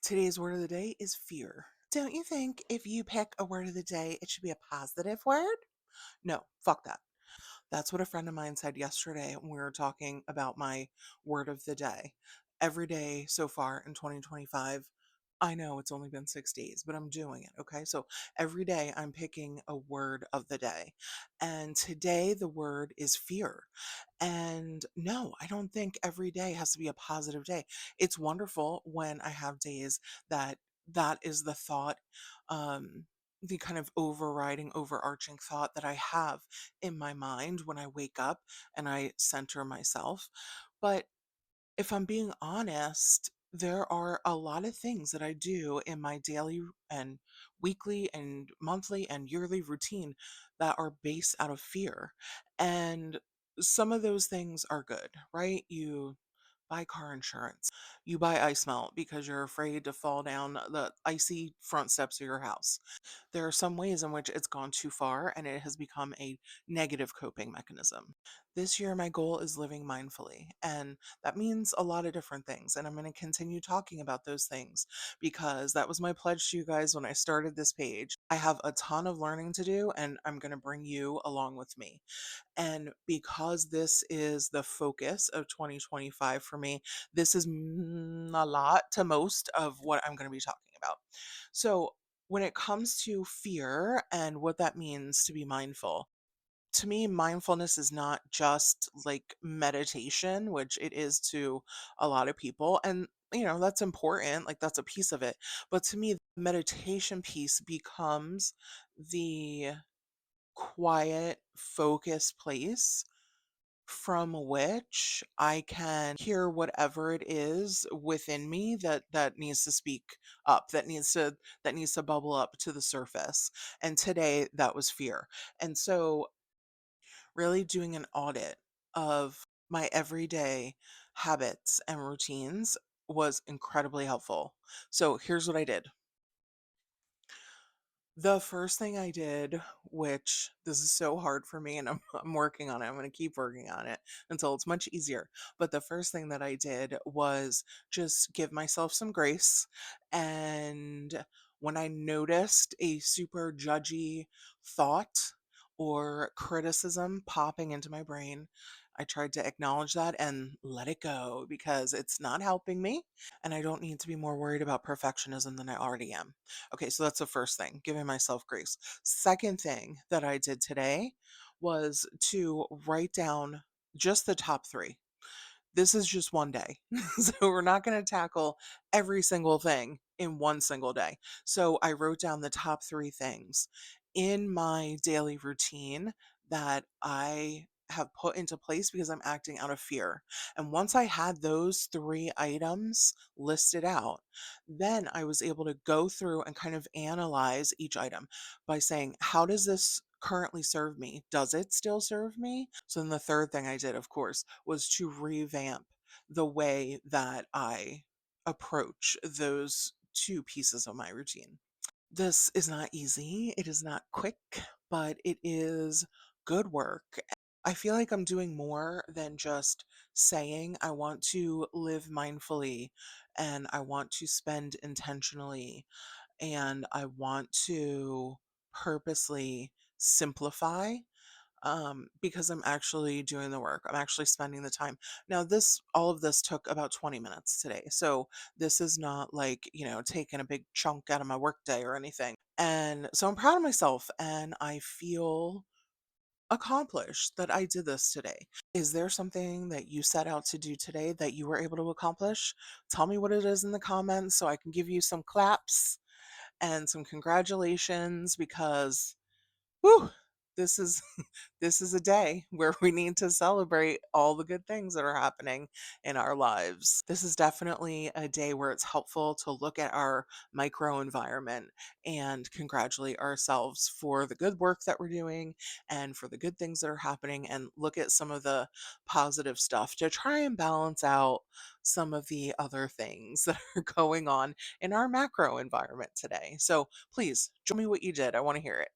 Today's word of the day is fear. Don't you think if you pick a word of the day, it should be a positive word? No, fuck that. That's what a friend of mine said yesterday when we were talking about my word of the day. Every day so far in 2025, I know it's only been 6 days, but I'm doing it. Okay. So every day I'm picking a word of the day. And today the word is fear. And no, I don't think every day has to be a positive day. It's wonderful when I have days that that is the thought, um, the kind of overriding, overarching thought that I have in my mind when I wake up and I center myself. But if I'm being honest, there are a lot of things that I do in my daily and weekly and monthly and yearly routine that are based out of fear. And some of those things are good, right? You buy car insurance, you buy ice melt because you're afraid to fall down the icy front steps of your house. There are some ways in which it's gone too far and it has become a negative coping mechanism. This year, my goal is living mindfully, and that means a lot of different things. And I'm going to continue talking about those things because that was my pledge to you guys when I started this page. I have a ton of learning to do, and I'm going to bring you along with me. And because this is the focus of 2025 for me, this is a lot to most of what I'm going to be talking about. So, when it comes to fear and what that means to be mindful, to me, mindfulness is not just like meditation, which it is to a lot of people. And, that's important. Like, that's a piece of it. But to me, the meditation piece becomes the quiet, focused place from which I can hear whatever it is within me that needs to speak up, that needs to bubble up to the surface. And today that was fear. And so really doing an audit of my everyday habits and routines was incredibly helpful. So here's what I did. The first thing I did, which this is so hard for me and I'm working on it, I'm going to keep working on it until it's much easier. But the first thing that I did was just give myself some grace. And when I noticed a super judgy thought or criticism popping into my brain, I tried to acknowledge that and let it go because it's not helping me. And I don't need to be more worried about perfectionism than I already am. Okay, so that's the first thing, giving myself grace. Second thing that I did today was to write down just the top three. This is just one day. So we're not going to tackle every single thing in one single day. So I wrote down the top three things in my daily routine that I have put into place because I'm acting out of fear. And once I had those three items listed out, then I was able to go through and kind of analyze each item by saying, how does this currently serve me? Does it still serve me? So then the third thing I did, of course, was to revamp the way that I approach those two pieces of my routine. This is not easy, it is not quick, but it is good work. I feel like I'm doing more than just saying I want to live mindfully and I want to spend intentionally and I want to purposely simplify, because I'm actually doing the work. I'm actually spending the time. Now, all of this took about 20 minutes today. So this is not like, taking a big chunk out of my workday or anything. And so I'm proud of myself and I feel accomplished that I did this today. Is there something that you set out to do today that you were able to accomplish? Tell me what it is in the comments so I can give you some claps and some congratulations because whew, this is this is a day where we need to celebrate all the good things that are happening in our lives. This is definitely a day where it's helpful to look at our micro environment and congratulate ourselves for the good work that we're doing and for the good things that are happening and look at some of the positive stuff to try and balance out some of the other things that are going on in our macro environment today. So please show me what you did. I want to hear it.